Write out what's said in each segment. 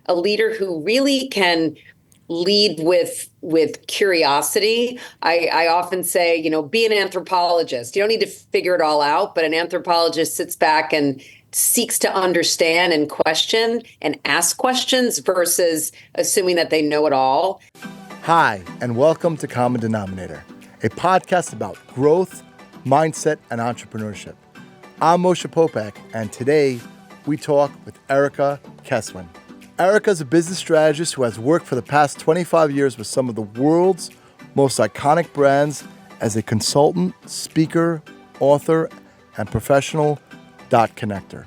a leader who really can lead with curiosity. I often say, be an anthropologist. You don't need to figure it all out, but an anthropologist sits back and seeks to understand and question and ask questions versus assuming that they know it all. Hi, and welcome to Common Denominator, a podcast about growth, mindset, and entrepreneurship. I'm Moshe Popack, and today we talk with Erica Keswin. Erica is a business strategist who has worked for the past 25 years with some of the world's most iconic brands as a consultant, speaker, author, and professional dot connector.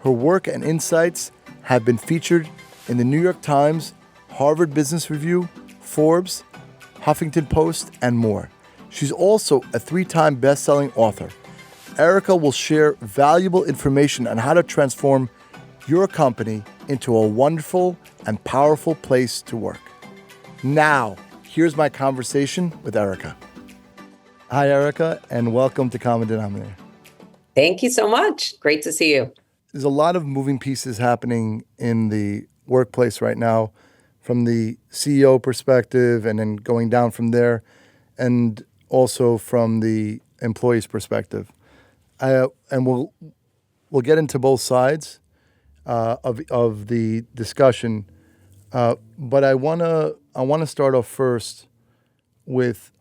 Her work and insights have been featured in the New York Times, Harvard Business Review, Forbes, Huffington Post, and more. She's also a 3-time best-selling author. Erica will share valuable information on how to transform your company into a wonderful and powerful place to work. Now, here's my conversation with Erica. Hi, Erica, and welcome to Common Denominator. Thank you so much. Great to see you. There's a lot of moving pieces happening in the workplace right now from the CEO perspective and then going down from there, and also from the employee's perspective. And we'll get into both sides of the discussion, but I wanna start off first with,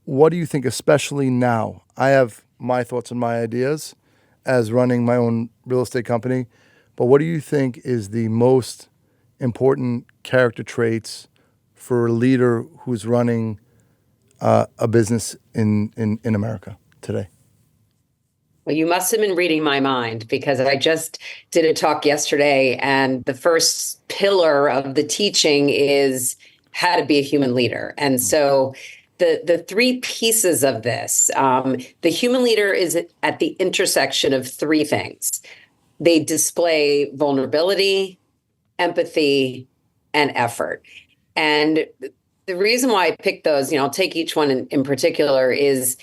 what do you think, especially now? I have my thoughts and my ideas as running my own real estate company, but what do you think is the most important character traits for a leader who's running a business in America today? Well, you must have been reading my mind, because I just did a talk yesterday, and the first pillar of the teaching is how to be a human leader. And so the three pieces of this, the human leader is at the intersection of three things. They display vulnerability, empathy, and effort. And the reason why I picked those, I'll take each one in particular, is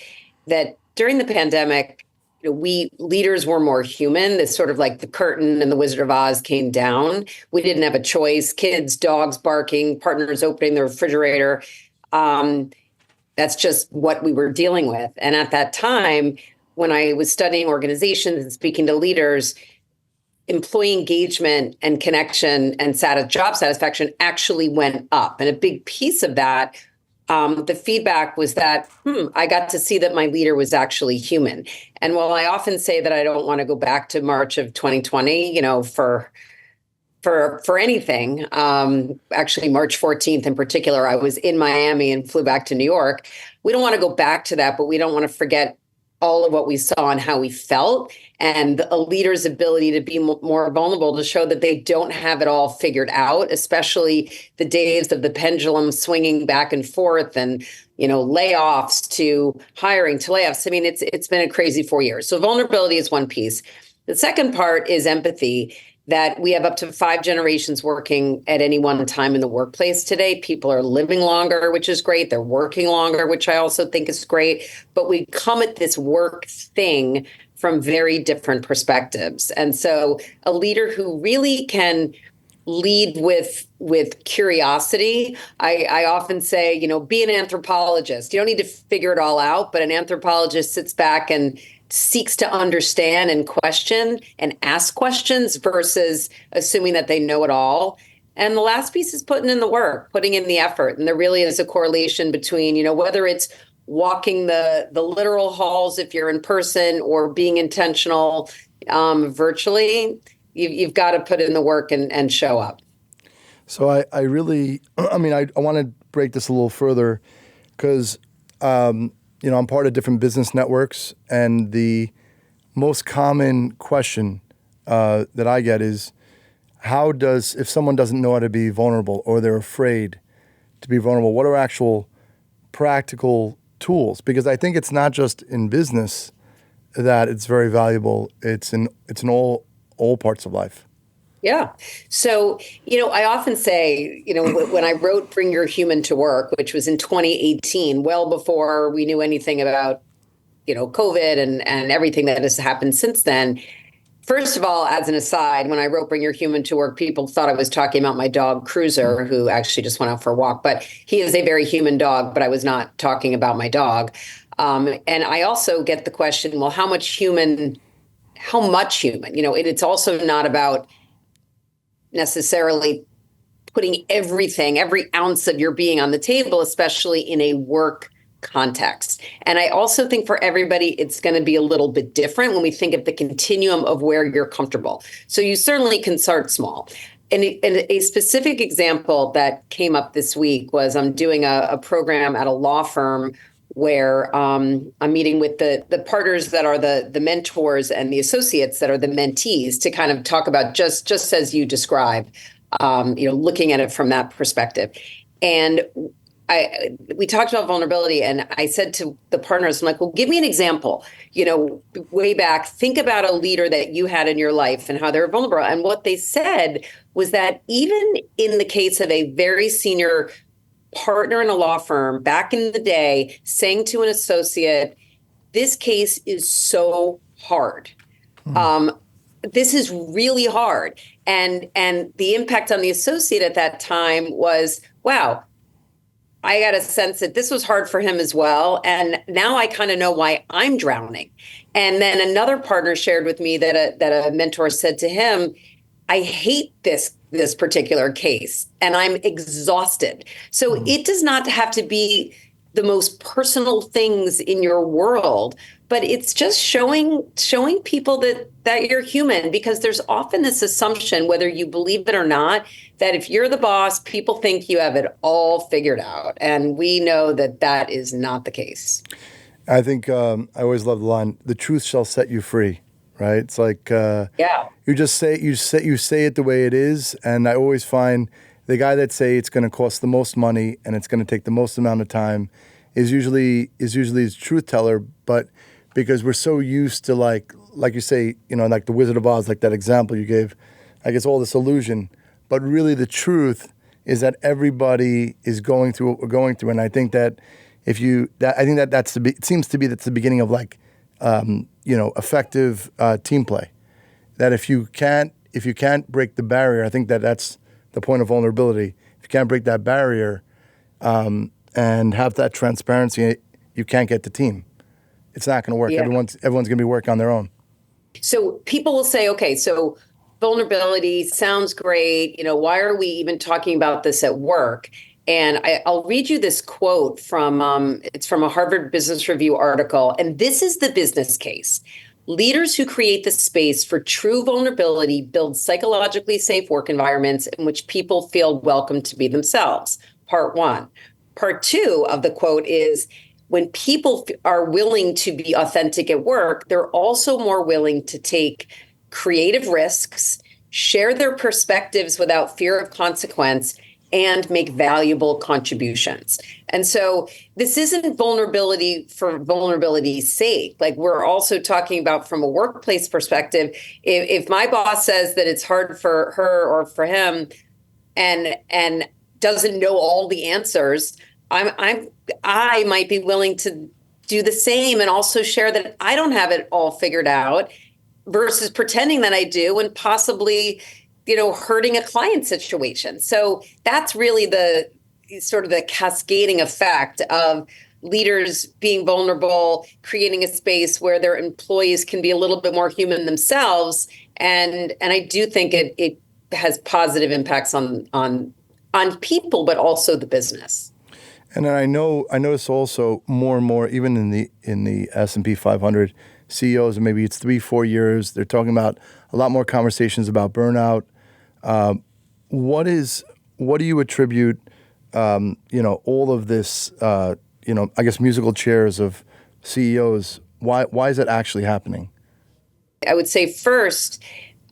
that during the pandemic, we leaders were more human. This sort of like the curtain and the Wizard of Oz came down. We didn't have a choice. Kids, dogs barking, partners opening the refrigerator. That's just what we were dealing with. And at that time, when I was studying organizations and speaking to leaders, employee engagement and connection and job satisfaction actually went up. And a big piece of that, the feedback was that, I got to see that my leader was actually human. And while I often say that I don't want to go back to March of 2020, for anything, actually March 14th in particular, I was in Miami and flew back to New York. We don't want to go back to that, but we don't want to forget all of what we saw and how we felt, and a leader's ability to be more vulnerable, to show that they don't have it all figured out, especially the days of the pendulum swinging back and forth, and layoffs to hiring to layoffs. I mean, it's been a crazy 4 years. So vulnerability is one piece. The second part is empathy, that we have up to 5 generations working at any one time in the workplace today. People are living longer, which is great. They're working longer, which I also think is great. But we come at this work thing from very different perspectives. And so a leader who really can lead with curiosity. I often say, be an anthropologist. You don't need to figure it all out, but an anthropologist sits back and seeks to understand and question and ask questions versus assuming that they know it all. And the last piece is putting in the work, putting in the effort. And there really is a correlation between, whether it's walking the literal halls if you're in person, or being intentional virtually, you've got to put in the work and show up. So I really, I want to break this a little further, because I'm part of different business networks, and the most common question that I get is, if someone doesn't know how to be vulnerable, or they're afraid to be vulnerable, what are actual practical tools? Because I think it's not just in business that it's very valuable. It's in all parts of life. Yeah. So, I often say, when I wrote Bring Your Human to Work, which was in 2018, well before we knew anything about, COVID and everything that has happened since then, First of all, as an aside, when I wrote Bring Your Human to Work, people thought I was talking about my dog, Cruiser, who actually just went out for a walk. But he is a very human dog, but I was not talking about my dog. And I also get the question, well, how much human? How much human? It's also not about necessarily putting everything, every ounce of your being on the table, especially in a work context. And I also think for everybody, it's going to be a little bit different when we think of the continuum of where you're comfortable. So you certainly can start small. And a specific example that came up this week was I'm doing a program at a law firm where I'm meeting with the partners that are the mentors and the associates that are the mentees to kind of talk about just as you described, looking at it from that perspective. And we talked about vulnerability, and I said to the partners, I'm like, well, give me an example. Way back, think about a leader that you had in your life and how they're vulnerable. And what they said was that even in the case of a very senior partner in a law firm back in the day, saying to an associate, this case is so hard. This is really hard. And the impact on the associate at that time was, wow, I got a sense that this was hard for him as well. And now I kind of know why I'm drowning. And then another partner shared with me that a mentor said to him, I hate this particular case and I'm exhausted. So it does not have to be the most personal things in your world, but it's just showing people that you're human, because there's often this assumption, whether you believe it or not, that if you're the boss, people think you have it all figured out. And we know that is not the case. I think I always love the line, the truth shall set you free, right? It's like, you just say it the way it is. And I always find the guy that say it's going to cost the most money and it's going to take the most amount of time is usually his truth teller. But because we're so used to like you say, like the Wizard of Oz, like that example you gave, like it's all this illusion. But really the truth is that everybody is going through what we're going through. And I think that it seems to be that's the beginning of effective team play. That if you can't break the barrier, I think that's the point of vulnerability. If you can't break that barrier and have that transparency, you can't get the team. It's not going to work. Yeah. Everyone's going to be working on their own. So people will say, okay, so vulnerability sounds great. Why are we even talking about this at work? And I'll read you this quote it's from a Harvard Business Review article. And this is the business case. Leaders who create the space for true vulnerability build psychologically safe work environments in which people feel welcome to be themselves. Part one. Part two of the quote is, when people are willing to be authentic at work, they're also more willing to take creative risks, share their perspectives without fear of consequence, and make valuable contributions. And so this isn't vulnerability for vulnerability's sake. Like, we're also talking about from a workplace perspective. If my boss says that it's hard for her or for him and doesn't know all the answers, I might be willing to do the same and also share that I don't have it all figured out, versus pretending that I do and possibly, hurting a client situation. So that's really the sort of the cascading effect of leaders being vulnerable, creating a space where their employees can be a little bit more human themselves. And I do think it has positive impacts on people, but also the business. And then I notice also more and more, even in the S&P 500, CEOs, maybe it's 3-4 years, they're talking about a lot more conversations about burnout. What do you attribute, all of this, I guess musical chairs of CEOs? Why is that actually happening? I would say first,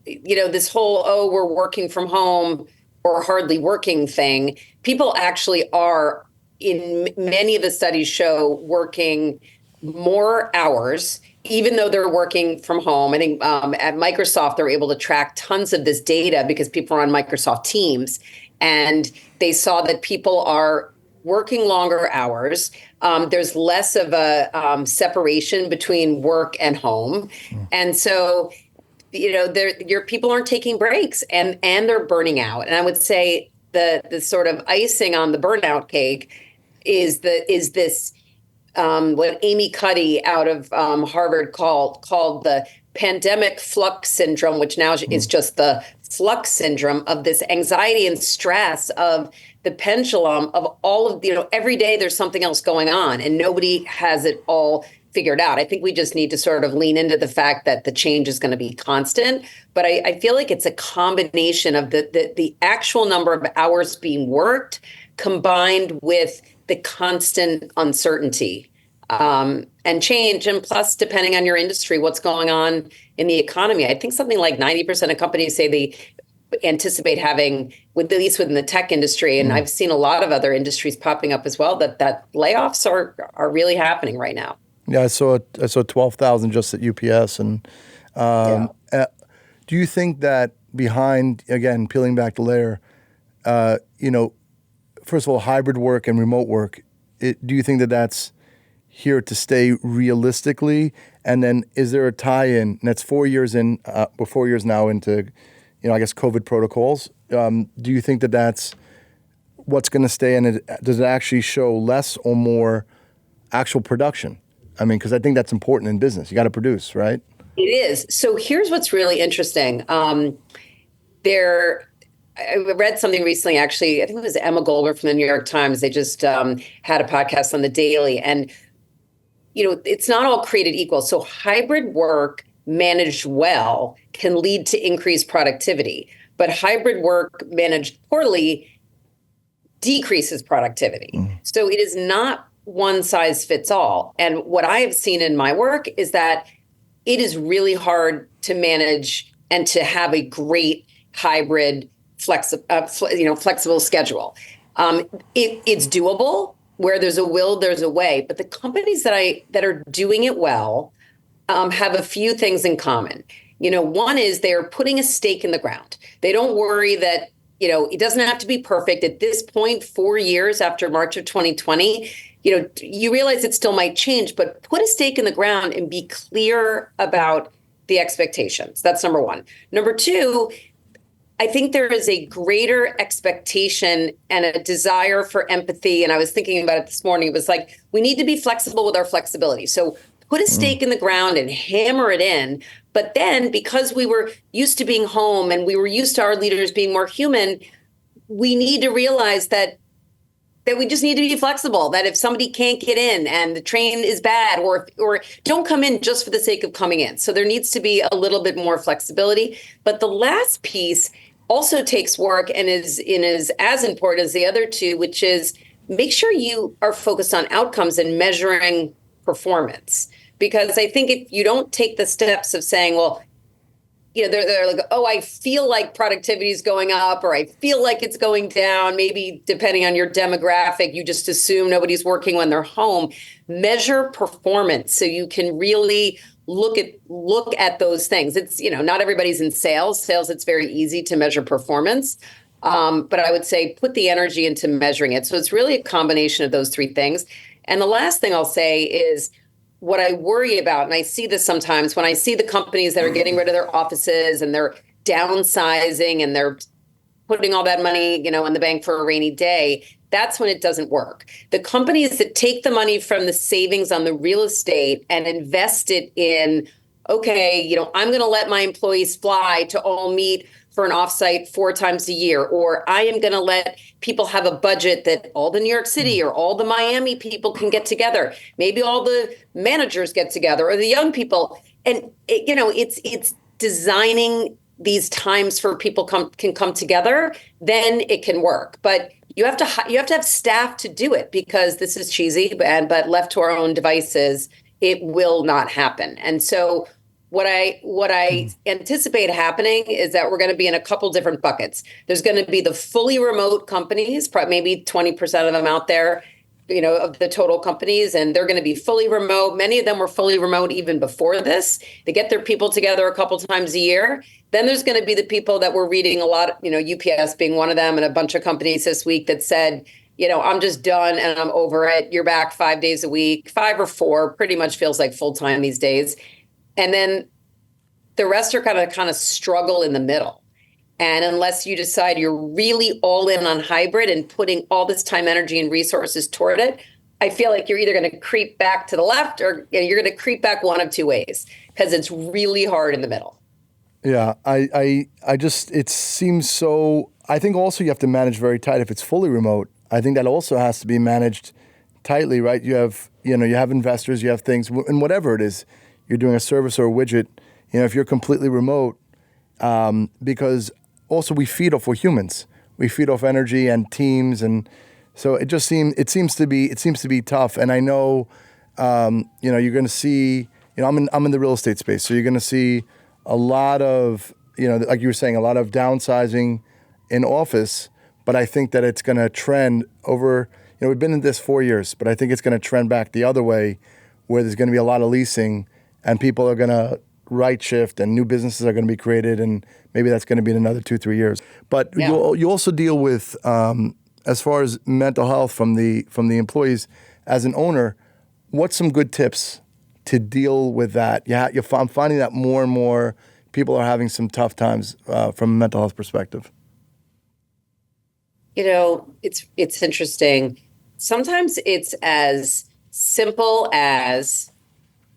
this whole, we're working from home or hardly working thing, people actually are, in many of the studies show, working more hours, even though they're working from home. I think at Microsoft, they're able to track tons of this data because people are on Microsoft Teams. And they saw that people are working longer hours. There's less of a separation between work and home. And so your people aren't taking breaks and they're burning out. And I would say the sort of icing on the burnout cake is this what Amy Cuddy out of Harvard called the pandemic flux syndrome, which now is just the flux syndrome of this anxiety and stress of the pendulum of all of, every day there's something else going on and nobody has it all figured out. I think we just need to sort of lean into the fact that the change is going to be constant. But I feel like it's a combination of the actual number of hours being worked combined with the constant uncertainty and change. And plus, depending on your industry, what's going on in the economy. I think something like 90% of companies say they anticipate having, at least within the tech industry, and I've seen a lot of other industries popping up as well, that layoffs are really happening right now. Yeah, I saw 12,000 just at UPS. And do you think that behind, again, peeling back the layer, first of all, hybrid work and remote work, do you think that that's here to stay realistically? And then is there a tie-in? And that's 4 years in, we're 4 years now into, I guess, COVID protocols. Do you think that that's what's going to stay in it? Does it actually show less or more actual production? I mean, because I think that's important in business. You got to produce, right? It is. So here's what's really interesting. I read something recently, actually, I think it was Emma Goldberg from the New York Times. They just had a podcast on the Daily. And, it's not all created equal. So hybrid work managed well can lead to increased productivity. But hybrid work managed poorly decreases productivity. So it is not one size fits all. And what I have seen in my work is that it is really hard to manage and to have a great hybrid flexible schedule. It's doable. Where there's a will, there's a way. But the companies that are doing it well have a few things in common. One is they're putting a stake in the ground. They don't worry that, it doesn't have to be perfect. At this point, 4 years after March of 2020, you realize it still might change, but put a stake in the ground and be clear about the expectations. That's number one. Number two, I think there is a greater expectation and a desire for empathy. And I was thinking about it this morning. It was like, we need to be flexible with our flexibility. So put a stake in the ground and hammer it in. But then because we were used to being home and we were used to our leaders being more human, we need to realize that we just need to be flexible, that if somebody can't get in and the train is bad or don't come in just for the sake of coming in. So there needs to be a little bit more flexibility. But the last piece also takes work and is as important as the other two, which is make sure you are focused on outcomes and measuring performance. Because I think if you don't take the steps of saying, well, they're like, oh, I feel like productivity is going up or I feel like it's going down. Maybe depending on your demographic, you just assume nobody's working when they're home. Measure performance so you can really look at those things. It's, not everybody's in sales. It's very easy to measure performance. But I would say put the energy into measuring it. So it's really a combination of those three things. And the last thing I'll say is what I worry about, and I see this sometimes when I see the companies that are getting rid of their offices and they're downsizing and they're putting all that money, in the bank for a rainy day, that's when it doesn't work. The companies that take the money from the savings on the real estate and invest it in, okay, I'm going to let my employees fly to all meet for an offsite 4 times a year, or I am going to let people have a budget that all the New York City or all the Miami people can get together. Maybe all the managers get together or the young people. And, it's designing these times for people can come together, then it can work. But you have to have staff to do it because this is cheesy, but left to our own devices, it will not happen. And so what I anticipate happening is that we're going to be in a couple different buckets. There's going to be the fully remote companies, maybe 20% of them out there, of the total companies, and they're going to be fully remote. Many of them were fully remote even before this. They get their people together a couple times a year. Then there's going to be the people that we're reading a lot, UPS being one of them, and a bunch of companies this week that said, I'm just done and I'm over it. You're back 5 days a week, 5 or 4, pretty much feels like full time these days. And then The rest are kind of struggle in the middle. And unless you decide you're really all in on hybrid and putting all this time, energy, and resources toward it, I feel like you're either going to creep back to the left or you're going to creep back one of two ways because it's really hard in the middle. Yeah, I just, it seems so, I think also you have to manage very tight. If it's fully remote, I think that also has to be managed tightly, right? You have investors, you have things, and whatever it is, you're doing a service or a widget, if you're completely remote, because also we're humans. We feed off energy and teams, and so it seems to be tough. And I know, you're going to see, I'm in the real estate space, so you're going to see a lot of, like you were saying, a lot of downsizing in office. But I think that it's going to trend over. We've been in this 4 years, but I think it's going to trend back the other way, where there's going to be a lot of leasing, and people are going to right shift, and new businesses are going to be created, and maybe that's going to be in another 2-3 years. But yeah. you also deal with, as far as mental health from the employees, as an owner, what's some good tips to deal with that? Yeah, I'm finding that more and more people are having some tough times from a mental health perspective. It's interesting. Sometimes it's as simple as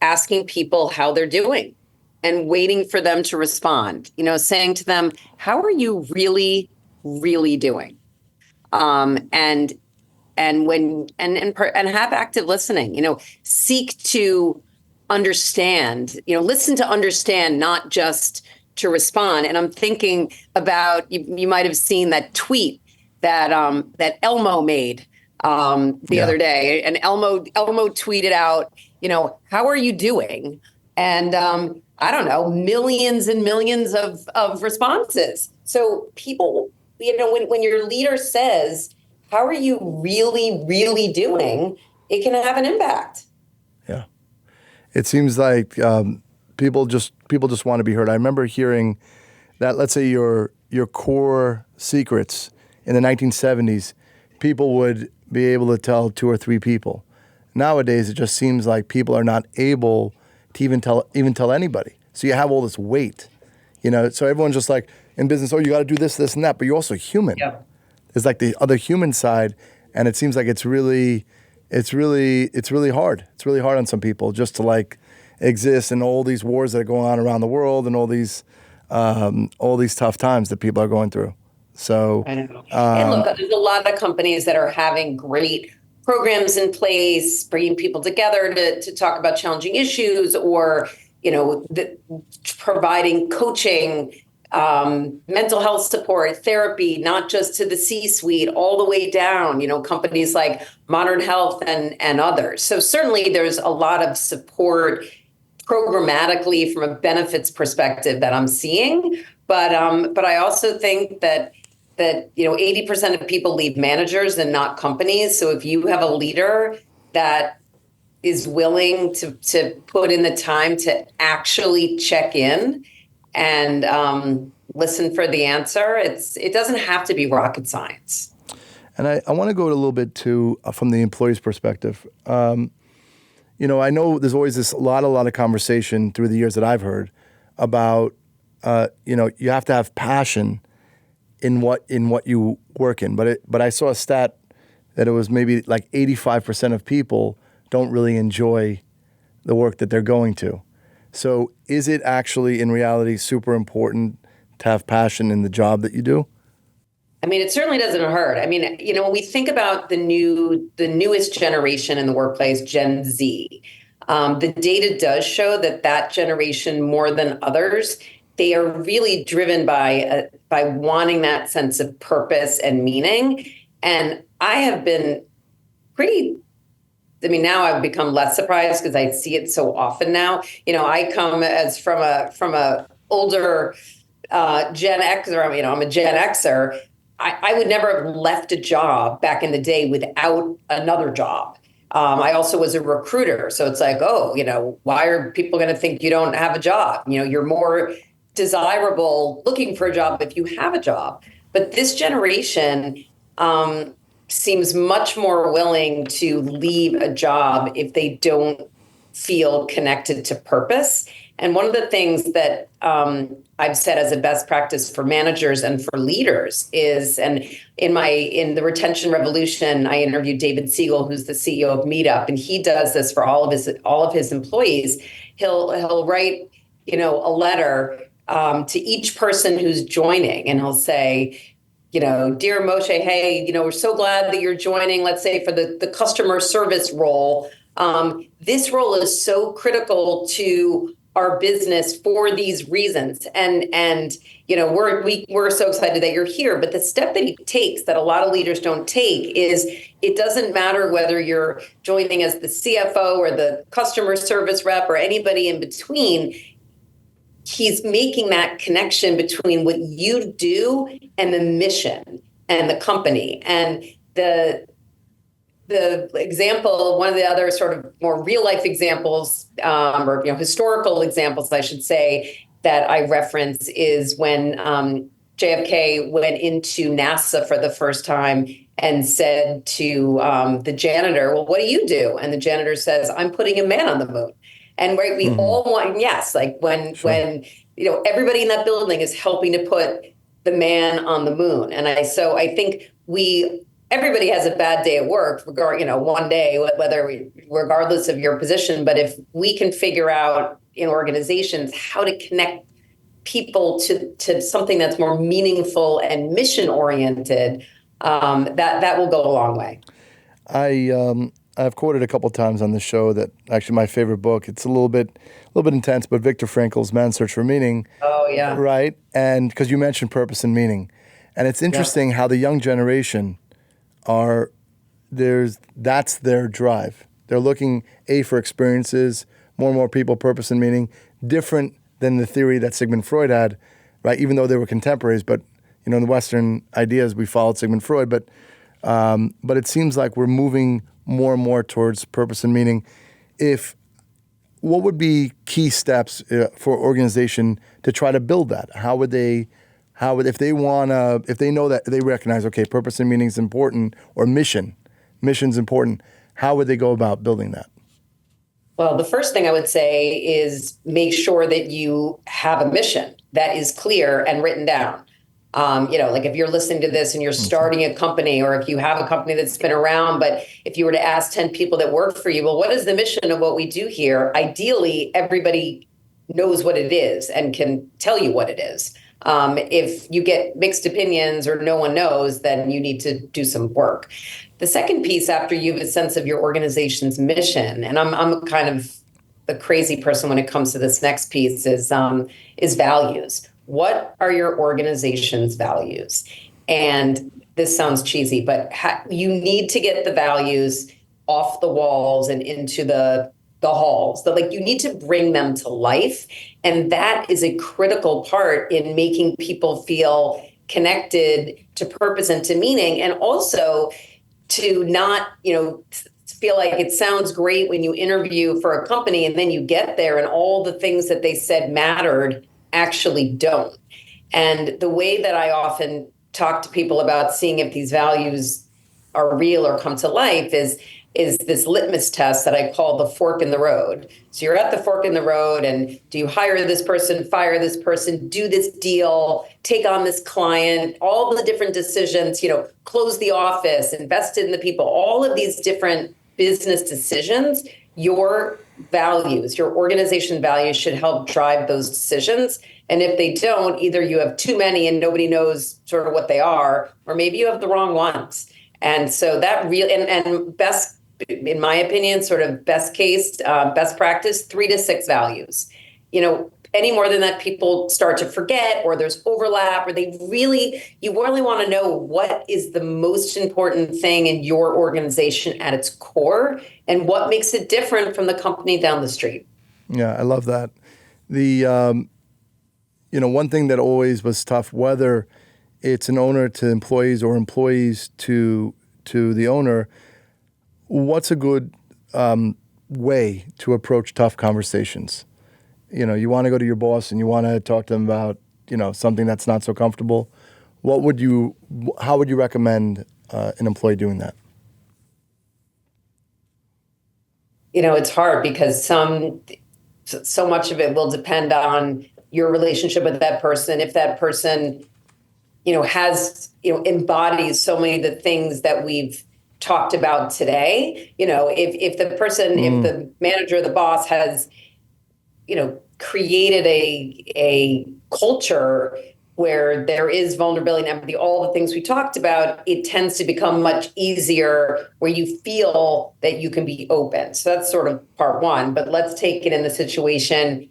asking people how they're doing and waiting for them to respond, saying to them, how are you really, really doing? And have active listening, seek to understand, listen to understand, not just to respond. And I'm thinking about, you might have seen that tweet that Elmo made the other day, and Elmo tweeted out, how are you doing? And I don't know, millions and millions of responses. So people, when your leader says, how are you really, really doing? It can have an impact. Yeah. It seems like people just want to be heard. I remember hearing that, let's say your core secrets in the 1970s, people would be able to tell 2 or 3 people. Nowadays, it just seems like people are not able to even tell anybody. So you have all this weight, so everyone's just like in business, you got to do this, this, and that, but you're also human. Yeah. There's like the other human side, and it seems like it's really hard. It's really hard on some people just to like exist in all these wars that are going on around the world and all these tough times that people are going through. So I know. And look, there's a lot of companies that are having great programs in place, bringing people together to talk about challenging issues, or providing coaching, mental health support, therapy, not just to the C-suite, all the way down, companies like Modern Health and others. So certainly there's a lot of support programmatically from a benefits perspective that I'm seeing. But I also think that 80% of people leave managers and not companies. So if you have a leader that is willing to put in the time to actually check in and listen for the answer, it doesn't have to be rocket science. And I want to go a little bit to from the employee's perspective. I know there's always this a lot of conversation through the years that I've heard about you have to have passion in what you work in. But I saw a stat that it was maybe like 85% of people don't really enjoy the work that they're going to. So is it actually in reality super important to have passion in the job that you do? I mean, it certainly doesn't hurt. I mean, when we think about the newest generation in the workplace, Gen Z, the data does show that generation, more than others, they are really driven by wanting that sense of purpose and meaning. And I have been now I've become less surprised because I see it so often now. I come as from a older Gen Xer. I'm a Gen Xer. I would never have left a job back in the day without another job. I also was a recruiter. So it's like, why are people going to think you don't have a job? You're more desirable looking for a job if you have a job. But this generation seems much more willing to leave a job if they don't feel connected to purpose. And one of the things that I've said as a best practice for managers and for leaders is, and in the Retention Revolution, I interviewed David Siegel, who's the CEO of Meetup, and he does this for all of his employees. He'll write, a letter to each person who's joining, and he'll say, dear Moshe, hey, we're so glad that you're joining, let's say for the customer service role. This role is so critical to our business for these reasons. And we're so excited that you're here. But the step that he takes that a lot of leaders don't take is it doesn't matter whether you're joining as the CFO or the customer service rep or anybody in between. He's making that connection between what you do and the mission and the company. And the example, one of the other sort of more real life examples, or historical examples, I should say, that I reference is when JFK went into NASA for the first time and said to the janitor, "Well, what do you do?" And the janitor says, "I'm putting a man on the moon." And right, we all want, yes, like when everybody in that building is helping to put the man on the moon. And so I think everybody has a bad day at work, one day, regardless of your position. But if we can figure out in organizations how to connect people to something that's more meaningful and mission oriented, that will go a long way. I've quoted a couple of times on the show that actually my favorite book, it's a little bit intense, but Viktor Frankl's Man's Search for Meaning. Oh, yeah. Right? And because you mentioned purpose and meaning. And it's interesting how the young generation that's their drive. They're looking, for experiences, more and more people, purpose and meaning, different than the theory that Sigmund Freud had, right? Even though they were contemporaries, but, in the Western ideas, we followed Sigmund Freud, but it seems like we're moving more and more towards purpose and meaning. What would be key steps for organization to try to build that? If they know that they recognize, okay, purpose and meaning is important, or mission's important, how would they go about building that? Well, the first thing I would say is make sure that you have a mission that is clear and written down. Like if you're listening to this and you're starting a company, or if you have a company that's been around, but if you were to ask 10 people that work for you, well, what is the mission of what we do here? Ideally, everybody knows what it is and can tell you what it is. If you get mixed opinions or no one knows, then you need to do some work. The second piece, after you have a sense of your organization's mission, and I'm kind of the crazy person when it comes to this next piece, is values. What are your organization's values? And this sounds cheesy, but you need to get the values off the walls and into the halls. You need to bring them to life. And that is a critical part in making people feel connected to purpose and to meaning, and also to not, feel like it sounds great when you interview for a company and then you get there and all the things that they said mattered actually don't. And the way that I often talk to people about seeing if these values are real or come to life is this litmus test that I call the fork in the road. So you're at the fork in the road, and do you hire this person, fire this person, do this deal, take on this client, all the different decisions, close the office, invest in the people, all of these different business decisions. Your values, your organization values should help drive those decisions. And if they don't, either you have too many and nobody knows sort of what they are, or maybe you have the wrong ones. And so that and best, in my opinion, sort of best case, best practice, 3 to 6 values. Any more than that, people start to forget, or there's overlap, or you really want to know what is the most important thing in your organization at its core, and what makes it different from the company down the street. Yeah, I love that. One thing that always was tough, whether it's an owner to employees or employees to the owner, what's a good way to approach tough conversations? You want to go to your boss and you want to talk to them about, something that's not so comfortable. How would you recommend an employee doing that? It's hard because so much of it will depend on your relationship with that person. If that person, has, embodies so many of the things that we've talked about today, if the person, if the manager, the boss has, created a culture where there is vulnerability and empathy, all the things we talked about, it tends to become much easier where you feel that you can be open. So that's sort of part one. But let's take it in the situation,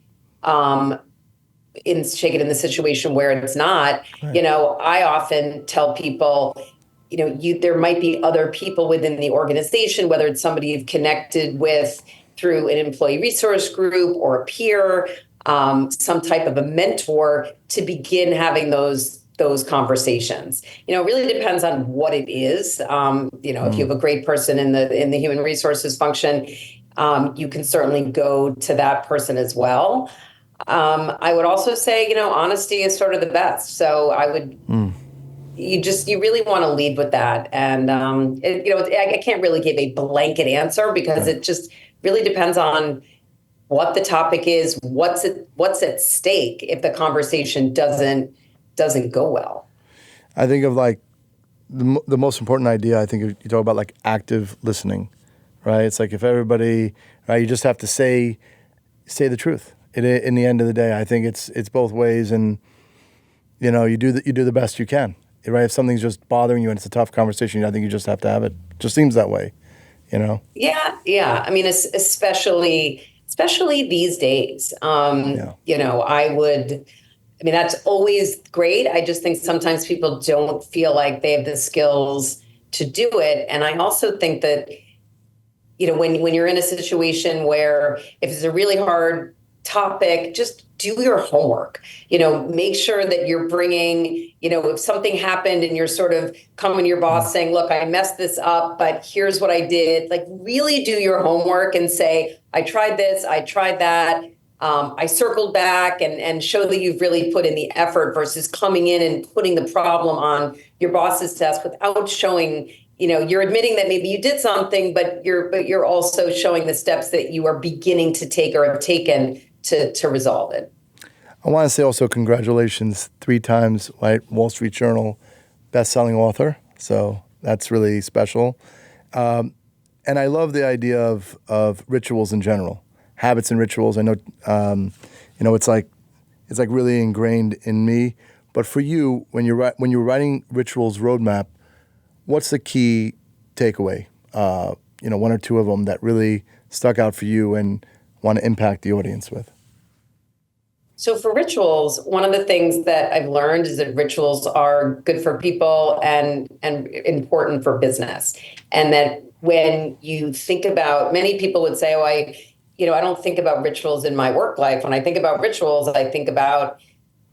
where it's not. Right. I often tell people, there might be other people within the organization, whether it's somebody you've connected with through an employee resource group or a peer, some type of a mentor, to begin having those conversations. It really depends on what it is. If you have a great person in the human resources function, you can certainly go to that person as well. I would also say, honesty is sort of the best. So I would, you really want to lead with that. And, I can't really give a blanket answer because it just really depends on what the topic is, what's at stake if the conversation doesn't go well. I think of like the most important idea. I think you talk about like active listening, right? It's like if everybody, right, you just have to say the truth. In the end of the day, I think it's both ways, and you do the best you can, right? If something's just bothering you and it's a tough conversation, I think you just have to have it. Just seems that way, Yeah. I mean, especially these days. That's always great. I just think sometimes people don't feel like they have the skills to do it, and I also think that when you're in a situation where if it's a really hard topic, just do your homework. Make sure that you're bringing, if something happened and you're sort of coming to your boss saying, look, I messed this up, but here's what I did. Like, really do your homework and say, I tried this, I tried that. I circled back and show that you've really put in the effort versus coming in and putting the problem on your boss's desk without showing, you're admitting that maybe you did something, but you're also showing the steps that you are beginning to take or have taken to resolve it. I want to say also congratulations, 3 times, right, Wall Street Journal best-selling author. So that's really special. And I love the idea of rituals in general, habits and rituals. I know, it's like really ingrained in me. But for you, when you're writing rituals roadmap, what's the key takeaway? 1 or 2 of them that really stuck out for you and want to impact the audience with? So for rituals, one of the things that I've learned is that rituals are good for people and important for business. And that when you think about, many people would say, oh, I don't think about rituals in my work life. When I think about rituals, I think about,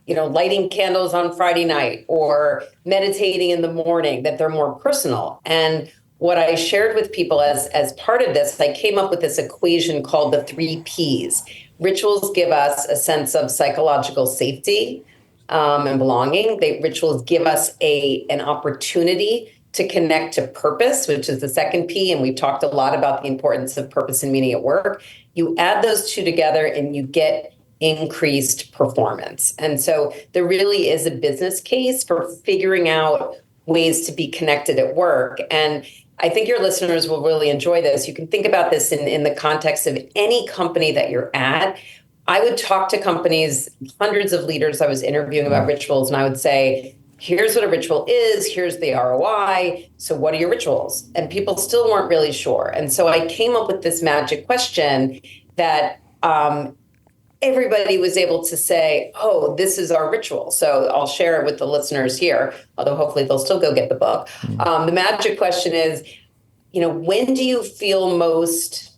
lighting candles on Friday night or meditating in the morning, that they're more personal. And what I shared with people as part of this, I came up with this equation called the 3 Ps. Rituals give us a sense of psychological safety and belonging. Rituals give us an opportunity to connect to purpose, which is the 2nd P. And we've talked a lot about the importance of purpose and meaning at work. You add those 2 together and you get increased performance. And so there really is a business case for figuring out ways to be connected at work. And I think your listeners will really enjoy this. You can think about this in the context of any company that you're at. I would talk to companies, hundreds of leaders I was interviewing about rituals, and I would say, here's what a ritual is, here's the ROI, so what are your rituals? And people still weren't really sure. And so I came up with this magic question that everybody was able to say, oh, this is our ritual. So I'll share it with the listeners here, although hopefully they'll still go get the book. The magic question is, when do you feel most,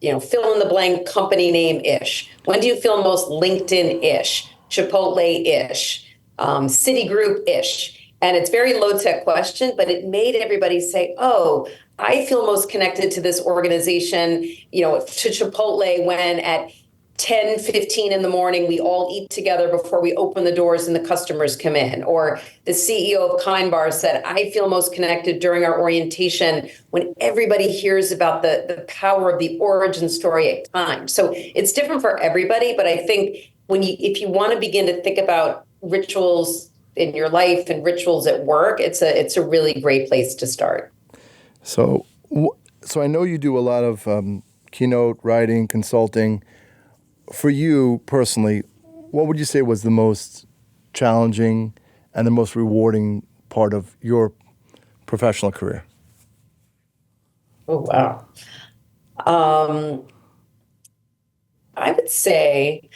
fill in the blank company name-ish? When do you feel most LinkedIn-ish, Chipotle-ish, Citigroup-ish? And it's a very low-tech question, but it made everybody say, oh, I feel most connected to this organization, to Chipotle when at 10, 15 in the morning, we all eat together before we open the doors and the customers come in. Or the CEO of Kind Bar said, I feel most connected during our orientation when everybody hears about the power of the origin story at Kind. So it's different for everybody, but I think if you want to begin to think about rituals in your life and rituals at work, it's a really great place to start. So I know you do a lot of keynote writing, consulting. For you personally, what would you say was the most challenging and the most rewarding part of your professional career? Oh, wow. I would say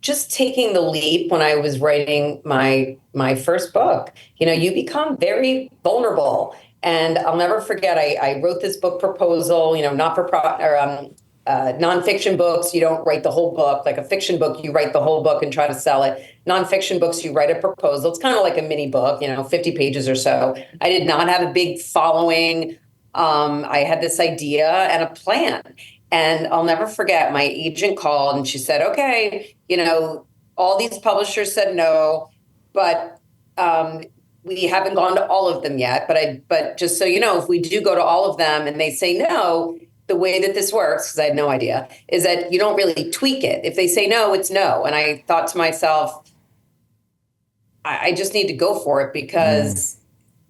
just taking the leap when I was writing my first book. You become very vulnerable. And I'll never forget, I wrote this book proposal, not for profit or nonfiction books, you don't write the whole book. Like a fiction book, you write the whole book and try to sell it. Nonfiction books, you write a proposal. It's kind of like a mini book, 50 pages or so. I did not have a big following. I had this idea and a plan. And I'll never forget, my agent called and she said, okay, all these publishers said no, but we haven't gone to all of them yet. But just so you know, if we do go to all of them and they say no, the way that this works, because I had no idea, is that you don't really tweak it. If they say no, it's no. And I thought to myself, I just need to go for it because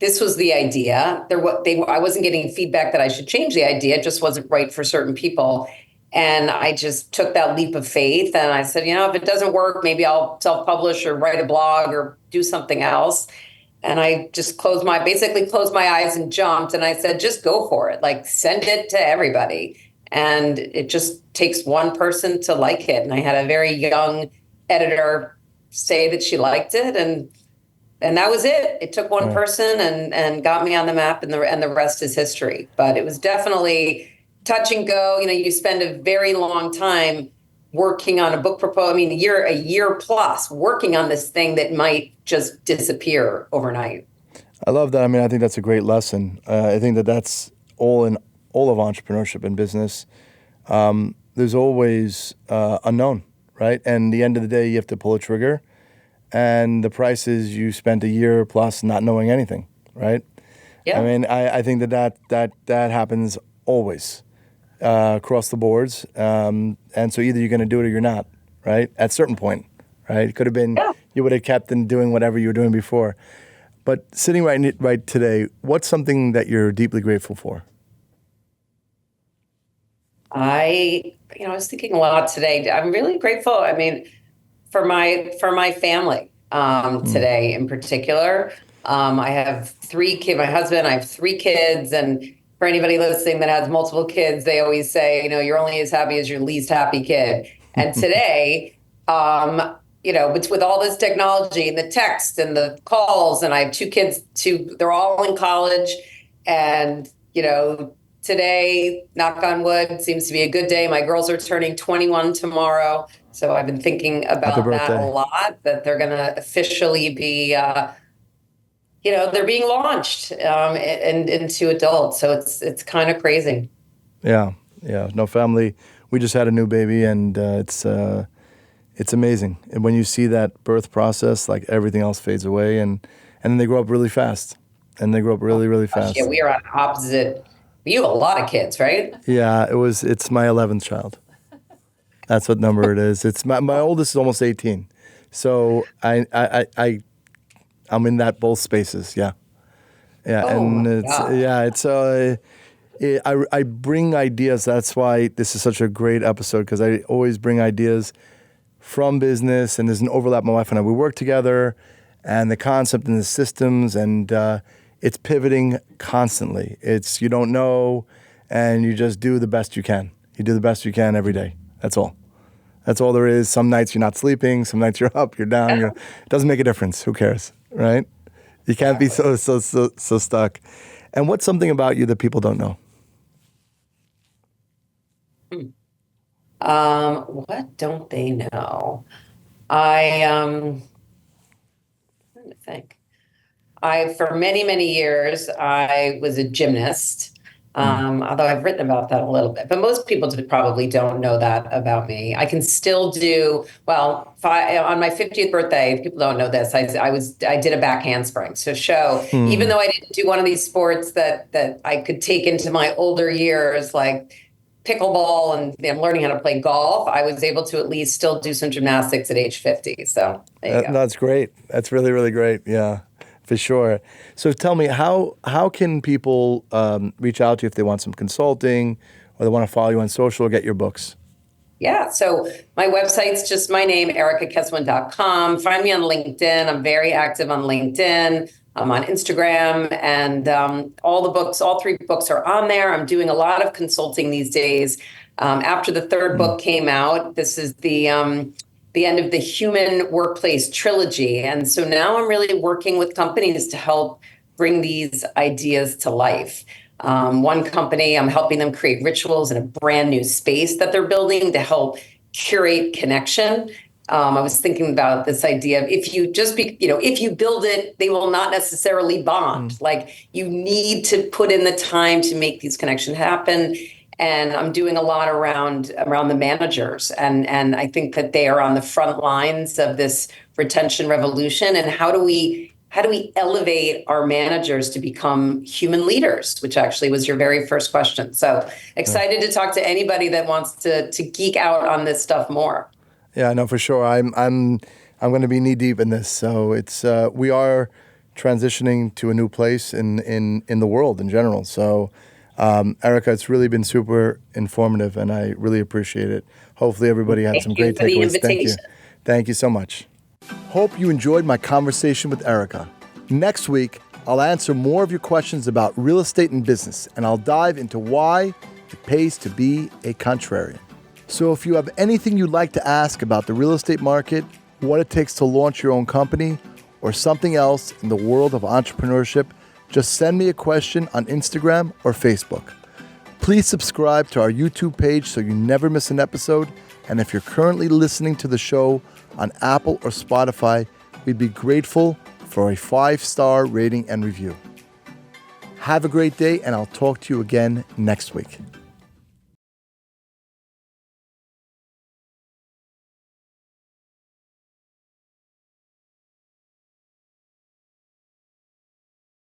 this was the idea. I wasn't getting feedback that I should change the idea. It just wasn't right for certain people. And I just took that leap of faith. And I said, if it doesn't work, maybe I'll self-publish or write a blog or do something else. And I just basically closed my eyes and jumped. And I said, just go for it. Like, send it to everybody. And it just takes one person to like it. And I had a very young editor say that she liked it. And that was it. It took one person and got me on the map, and the rest is history. But it was definitely touch and go. You spend a very long time working on a book proposal. I mean, a year plus working on this thing that might just disappear overnight. I love that. I mean, I think that's a great lesson. I think that's all of entrepreneurship and business. There's always unknown, right? And at the end of the day, you have to pull a trigger. And the price is you spent a year plus not knowing anything, right? Yeah. I mean, I think that happens always across the boards. And so either you're going to do it or you're not, right? At a certain point, right? It could have been you would have kept in doing whatever you were doing before. But sitting right today, what's something that you're deeply grateful for? I was thinking a lot today. I'm really grateful. I mean, for my family today in particular. I have 3 kids. My husband, I have 3 kids, and for anybody listening that has multiple kids, they always say, you're only as happy as your least happy kid. And today, with all this technology and the text and the calls, and I have 2 kids, they're all in college, and today, knock on wood, seems to be a good day. My girls are turning 21 tomorrow. So I've been thinking about that a lot, that they're going to officially be, they're being launched into adults. So it's kind of crazy. Yeah. No, family. We just had a new baby, and it's amazing. And when you see that birth process, like everything else fades away, and then they grow up really fast. And they grow up really, really fast. Yeah, we are on opposite. You have a lot of kids, right? Yeah, it's my 11th child. That's what number it is. It's my oldest is almost 18. So I'm in that both spaces. Yeah. Yeah. And I bring ideas. That's why this is such a great episode, because I always bring ideas from business, and there's an overlap. My wife and I, we work together, and the concept and the systems, and it's pivoting constantly. It's, you don't know, and you just do the best you can. You do the best you can every day. That's all. That's all there is. Some nights you're not sleeping. Some nights you're up, you're down. It doesn't make a difference. Who cares, right? You can't be so stuck. And what's something about you that people don't know? What don't they know? I'm trying to think. For many, many years, I was a gymnast. Although I've written about that a little bit. But most people probably don't know that about me. I can still do, well, on my 50th birthday, people don't know this, I did a back handspring. So even though I didn't do one of these sports that I could take into my older years, like pickleball, and I'm learning how to play golf, I was able to at least still do some gymnastics at age 50. So there you go. That's great. That's really, really great. Yeah, for sure. So tell me, how can people reach out to you if they want some consulting or they want to follow you on social or get your books? Yeah, so my website's just my name, ericakeswin.com. Find me on LinkedIn. I'm very active on LinkedIn. I'm on Instagram, and all 3 books are on there. I'm doing a lot of consulting these days. After the 3rd book came out, this is the end of the Human Workplace trilogy. And so now I'm really working with companies to help bring these ideas to life. One company, I'm helping them create rituals in a brand new space that they're building to help curate connection. I was thinking about this idea of if you build it, they will not necessarily bond. Like, you need to put in the time to make these connections happen. And I'm doing a lot around the managers. And I think that they are on the front lines of this retention revolution. And how do we elevate our managers to become human leaders, which actually was your very first question. So excited to talk to anybody that wants to geek out on this stuff more. Yeah, no, for sure. I'm going to be knee deep in this. So it's we are transitioning to a new place in the world in general. So Erica, it's really been super informative, and I really appreciate it. Hopefully everybody had some great takeaways. Thank you. Thank you so much. Hope you enjoyed my conversation with Erica. Next week, I'll answer more of your questions about real estate and business, and I'll dive into why it pays to be a contrarian. So if you have anything you'd like to ask about the real estate market, what it takes to launch your own company, or something else in the world of entrepreneurship, just send me a question on Instagram or Facebook. Please subscribe to our YouTube page so you never miss an episode. And if you're currently listening to the show on Apple or Spotify, we'd be grateful for a 5-star rating and review. Have a great day, and I'll talk to you again next week.